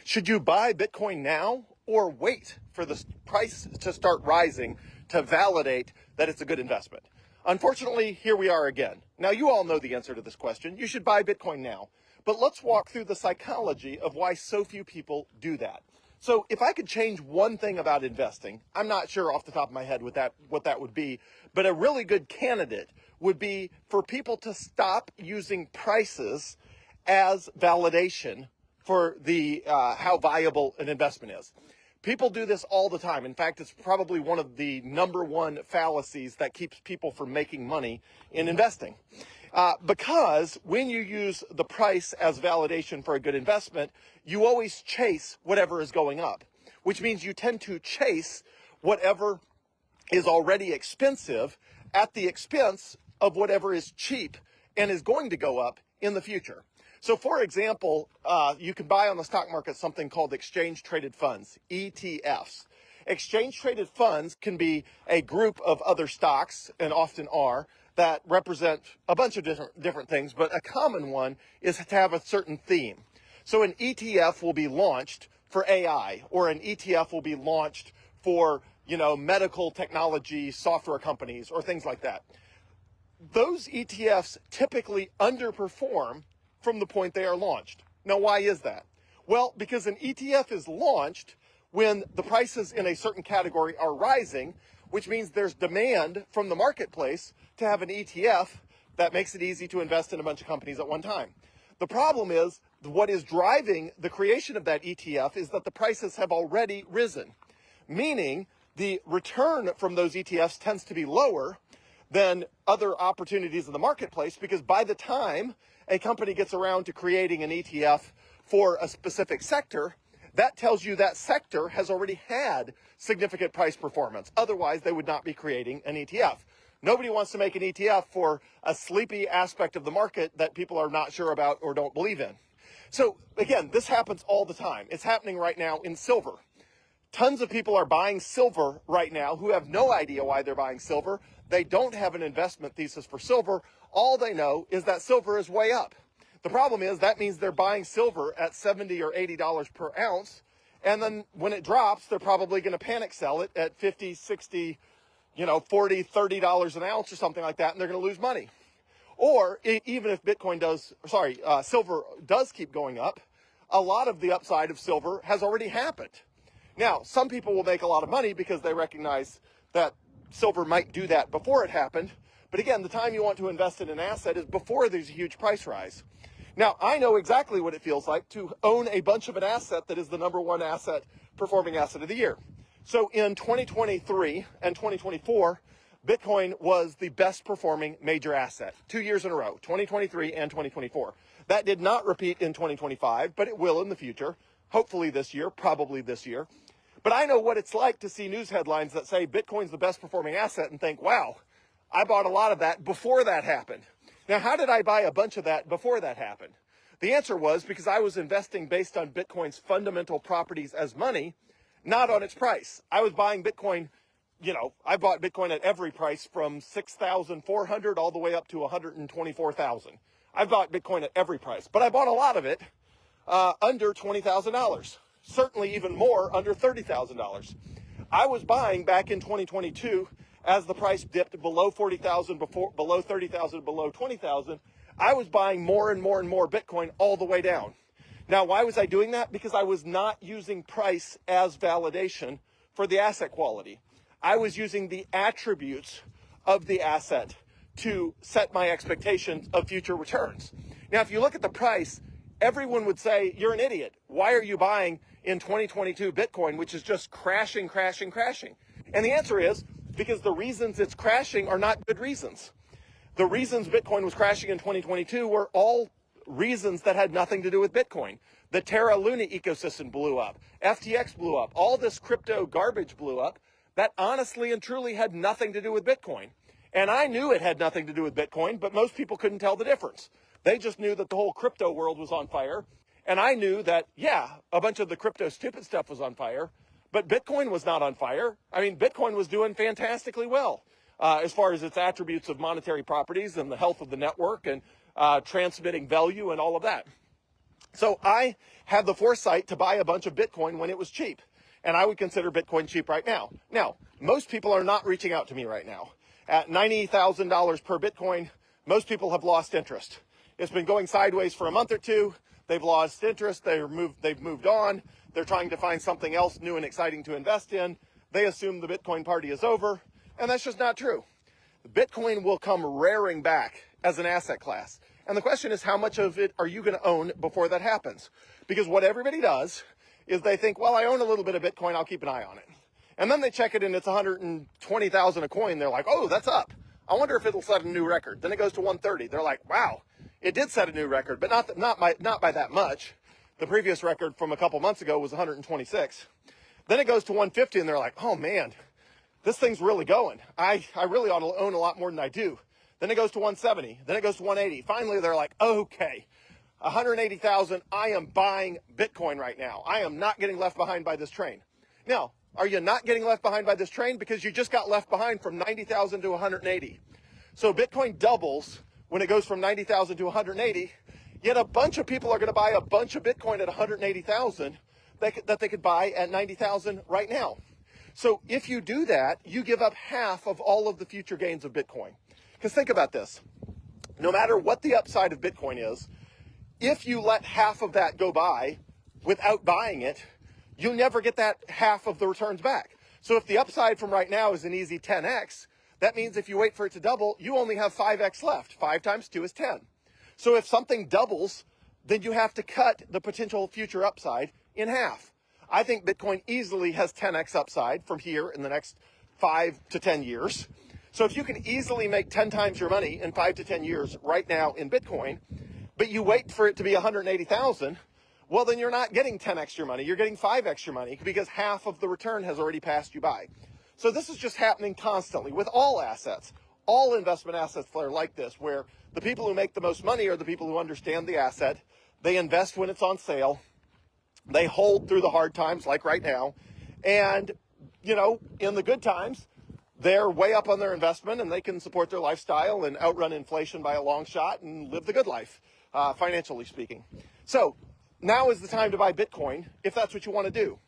Should you buy Bitcoin now or wait for the price to start rising to validate that it's a good investment? Unfortunately, here we are again. Now, you all know the answer to this question. You should buy Bitcoin now. But let's walk through the psychology of why so few people do that. So if I could change one thing about investing, I'm not sure off the top of my head what that would be, but a really good candidate would be for people to stop using prices as validation for the how valuable an investment is. People do this all the time. In fact, it's probably one of the number one fallacies that keeps people from making money in investing. Because when you use the price as validation for a good investment, you always chase whatever is going up, which means you tend to chase whatever is already expensive at the expense of whatever is cheap and is going to go up in the future. So, for example, you can buy on the stock market something called exchange-traded funds, ETFs. Exchange-traded funds can be a group of other stocks, and often are, that represent a bunch of different things, but a common one is to have a certain theme. So an ETF will be launched for AI, or an ETF will be launched for, medical technology software companies or things like that. Those ETFs typically underperform from the point they are launched. Now, why is that? Well, because an ETF is launched when the prices in a certain category are rising, which means there's demand from the marketplace to have an ETF that makes it easy to invest in a bunch of companies at one time. The problem is, what is driving the creation of that ETF is that the prices have already risen, meaning the return from those ETFs tends to be lower than other opportunities in the marketplace, because by the time a company gets around to creating an ETF for a specific sector, that tells you that sector has already had significant price performance. Otherwise, they would not be creating an ETF. Nobody wants to make an ETF for a sleepy aspect of the market that people are not sure about or don't believe in. So again, this happens all the time. It's happening right now in silver. Tons of people are buying silver right now who have no idea why they're buying silver. They don't have an investment thesis for silver. All they know is that silver is way up. The problem is that means they're buying silver at $70 or $80 per ounce. And then when it drops, they're probably going to panic sell it at $50, $60, $40, $30 an ounce or something like that. And they're going to lose money. Or even if silver does keep going up, a lot of the upside of silver has already happened. Now, some people will make a lot of money because they recognize that silver might do that before it happened. But again, the time you want to invest in an asset is before there's a huge price rise. Now, I know exactly what it feels like to own a bunch of an asset that is the number one performing asset of the year. So in 2023 and 2024, Bitcoin was the best performing major asset 2 years in a row, 2023 and 2024. That did not repeat in 2025, but it will in the future. Hopefully this year, probably this year. But I know what it's like to see news headlines that say Bitcoin's the best performing asset and think, wow, I bought a lot of that before that happened. Now, how did I buy a bunch of that before that happened? The answer was because I was investing based on Bitcoin's fundamental properties as money, not on its price. I was buying Bitcoin, I bought Bitcoin at every price from 6,400 all the way up to 124,000. I bought Bitcoin at every price, but I bought a lot of it under $20,000. Certainly even more under $30,000. I was buying back in 2022 as the price dipped below 40,000, below 30,000, below 20,000. I was buying more and more and more Bitcoin all the way down. Now, why was I doing that? Because I was not using price as validation for the asset quality. I was using the attributes of the asset to set my expectations of future returns. Now, if you look at the price, everyone would say, you're an idiot. Why are you buying in 2022 Bitcoin, which is just crashing, crashing, crashing? And the answer is because the reasons it's crashing are not good reasons. The reasons Bitcoin was crashing in 2022 were all reasons that had nothing to do with Bitcoin. The Terra Luna ecosystem blew up. FTX blew up. All this crypto garbage blew up that honestly and truly had nothing to do with Bitcoin. And I knew it had nothing to do with Bitcoin, but most people couldn't tell the difference. They just knew that the whole crypto world was on fire. And I knew that, a bunch of the crypto stupid stuff was on fire, but Bitcoin was not on fire. I mean, Bitcoin was doing fantastically well as far as its attributes of monetary properties and the health of the network and transmitting value and all of that. So I had the foresight to buy a bunch of Bitcoin when it was cheap. And I would consider Bitcoin cheap right now. Now, most people are not reaching out to me right now. At $90,000 per Bitcoin, most people have lost interest. It's been going sideways for a month or two. They've lost interest. They've moved on. They're trying to find something else new and exciting to invest in. They assume the Bitcoin party is over. And that's just not true. Bitcoin will come raring back as an asset class. And the question is, how much of it are you going to own before that happens? Because what everybody does is they think, well, I own a little bit of Bitcoin, I'll keep an eye on it. And then they check it and it's 120,000 a coin. They're like, oh, that's up. I wonder if it'll set a new record. Then it goes to 130. They're like, wow, it did set a new record, but not by that much. The previous record from a couple months ago was 126. Then it goes to 150 and they're like, oh man, this thing's really going. I really ought to own a lot more than I do. Then it goes to 170. Then it goes to 180. Finally, they're like, okay, 180,000, I am buying Bitcoin right now. I am not getting left behind by this train. Now, are you not getting left behind by this train? Because you just got left behind from 90,000 to 180. So Bitcoin doubles when it goes from 90,000 to 180, yet a bunch of people are going to buy a bunch of Bitcoin at 180,000 that they could buy at 90,000 right now. So if you do that, you give up half of all of the future gains of Bitcoin. Because think about this. No matter what the upside of Bitcoin is, if you let half of that go by without buying it, you'll never get that half of the returns back. So if the upside from right now is an easy 10x, that means if you wait for it to double, you only have 5x left. 5 times 2 is 10. So if something doubles, then you have to cut the potential future upside in half. I think Bitcoin easily has 10x upside from here in the next 5 to 10 years. So if you can easily make 10 times your money in 5 to 10 years right now in Bitcoin, but you wait for it to be 180,000, well, then you're not getting 10x your money. You're getting 5x your money because half of the return has already passed you by. So this is just happening constantly with all assets. All investment assets are like this, where the people who make the most money are the people who understand the asset. They invest when it's on sale. They hold through the hard times, like right now. And, in the good times, they're way up on their investment and they can support their lifestyle and outrun inflation by a long shot and live the good life, financially speaking. So now is the time to buy Bitcoin if that's what you want to do.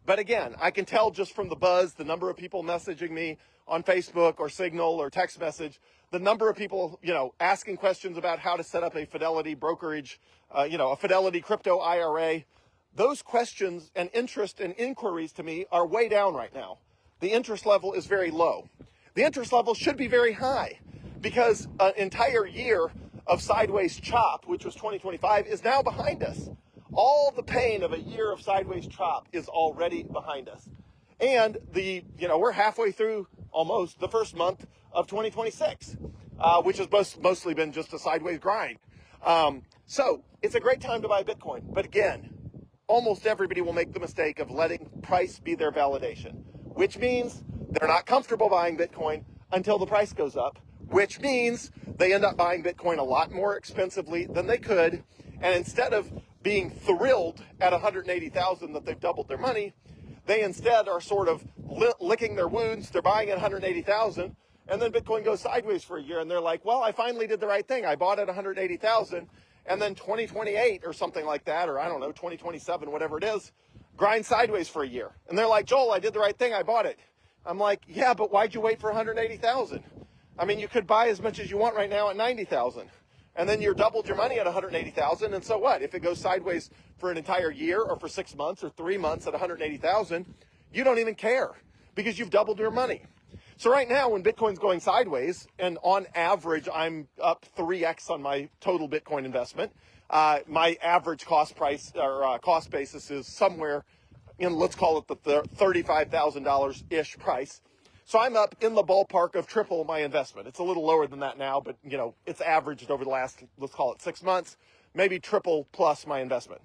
But again, I can tell just from the buzz, the number of people messaging me on Facebook or Signal or text message, the number of people, asking questions about how to set up a Fidelity brokerage, a Fidelity crypto IRA. Those questions and interest and inquiries to me are way down right now. The interest level is very low. The interest level should be very high because an entire year of sideways chop, which was 2025, is now behind us. All the pain of a year of sideways chop is already behind us. And we're halfway through almost the first month of 2026, which has mostly been just a sideways grind. So it's a great time to buy Bitcoin. But again, almost everybody will make the mistake of letting price be their validation, which means they're not comfortable buying Bitcoin until the price goes up, which means they end up buying Bitcoin a lot more expensively than they could. And instead of being thrilled at 180,000 that they've doubled their money, they instead are sort of licking their wounds. They're buying at 180,000 and then Bitcoin goes sideways for a year and they're like, well, I finally did the right thing. I bought at 180,000 and then 2028 or something like that, or I don't know, 2027, whatever it is, grind sideways for a year. And they're like, Joel, I did the right thing. I bought it. I'm like, yeah, but why'd you wait for 180,000? I mean, you could buy as much as you want right now at 90,000. And then you're doubled your money at 180,000. And so what? If it goes sideways for an entire year or for 6 months or 3 months at 180,000, you don't even care because you've doubled your money. So right now when Bitcoin's going sideways, and on average, I'm up 3x on my total Bitcoin investment. My average cost price or cost basis is somewhere in, let's call it the $35,000-ish price. So I'm up in the ballpark of triple my investment. It's a little lower than that now, but it's averaged over the last, let's call it 6 months, maybe triple plus my investment.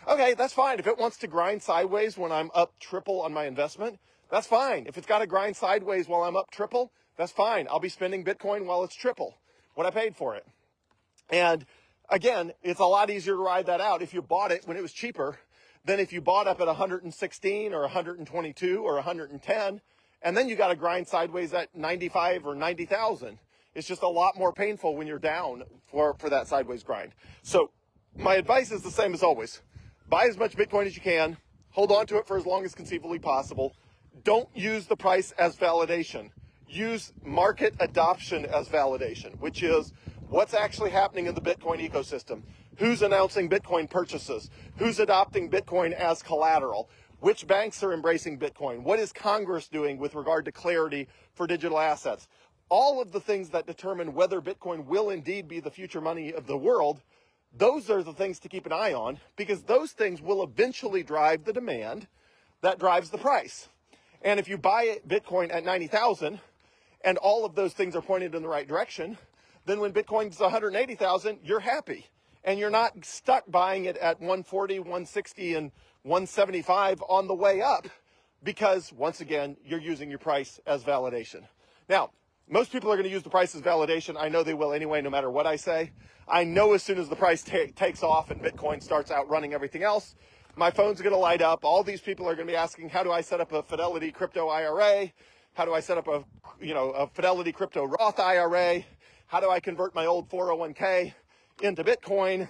Okay, that's fine. If it wants to grind sideways when I'm up triple on my investment, that's fine. If it's got to grind sideways while I'm up triple, that's fine. I'll be spending Bitcoin while it's triple what I paid for it. And again, it's a lot easier to ride that out if you bought it when it was cheaper than if you bought up at 116 or 122 or 110, and then you got to grind sideways at 95 or 90,000. It's just a lot more painful when you're down for that sideways grind. So my advice is the same as always. Buy as much Bitcoin as you can. Hold on to it for as long as conceivably possible. Don't use the price as validation. Use market adoption as validation, which is what's actually happening in the Bitcoin ecosystem. Who's announcing Bitcoin purchases? Who's adopting Bitcoin as collateral? Which banks are embracing Bitcoin? What is Congress doing with regard to clarity for digital assets? All of the things that determine whether Bitcoin will indeed be the future money of the world, those are the things to keep an eye on, because those things will eventually drive the demand that drives the price. And if you buy Bitcoin at 90,000 and all of those things are pointed in the right direction, then when Bitcoin's 180,000, you're happy. And you're not stuck buying it at 140, 160, and 175 on the way up, because once again, you're using your price as validation. Now, most people are going to use the price as validation. I know they will anyway, no matter what I say. I know as soon as the price takes off and Bitcoin starts outrunning everything else, my phone's going to light up. All these people are going to be asking, how do I set up a Fidelity crypto IRA? How do I set up a Fidelity crypto Roth IRA? How do I convert my old 401k into Bitcoin?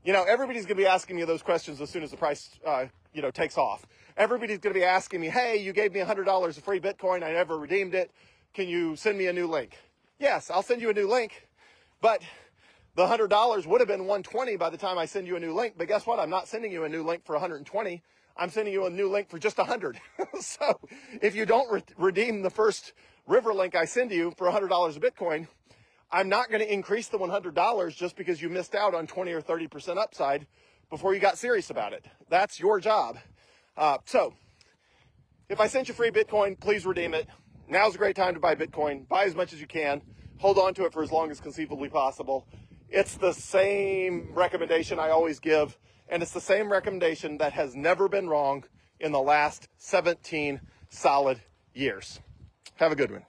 Everybody's going to be asking me those questions as soon as the price, takes off. Everybody's going to be asking me, hey, you gave me $100 of free Bitcoin. I never redeemed it. Can you send me a new link? Yes, I'll send you a new link, but the $100 would have been $120 by the time I send you a new link. But guess what? I'm not sending you a new link for $120. I'm sending you a new link for just $100. So if you don't redeem the first River link I send you for $100 of Bitcoin, I'm not going to increase the $100 just because you missed out on 20 or 30% upside before you got serious about it. That's your job. So if I sent you free Bitcoin, please redeem it. Now's a great time to buy Bitcoin. Buy as much as you can. Hold on to it for as long as conceivably possible. It's the same recommendation I always give, and it's the same recommendation that has never been wrong in the last 17 solid years. Have a good one.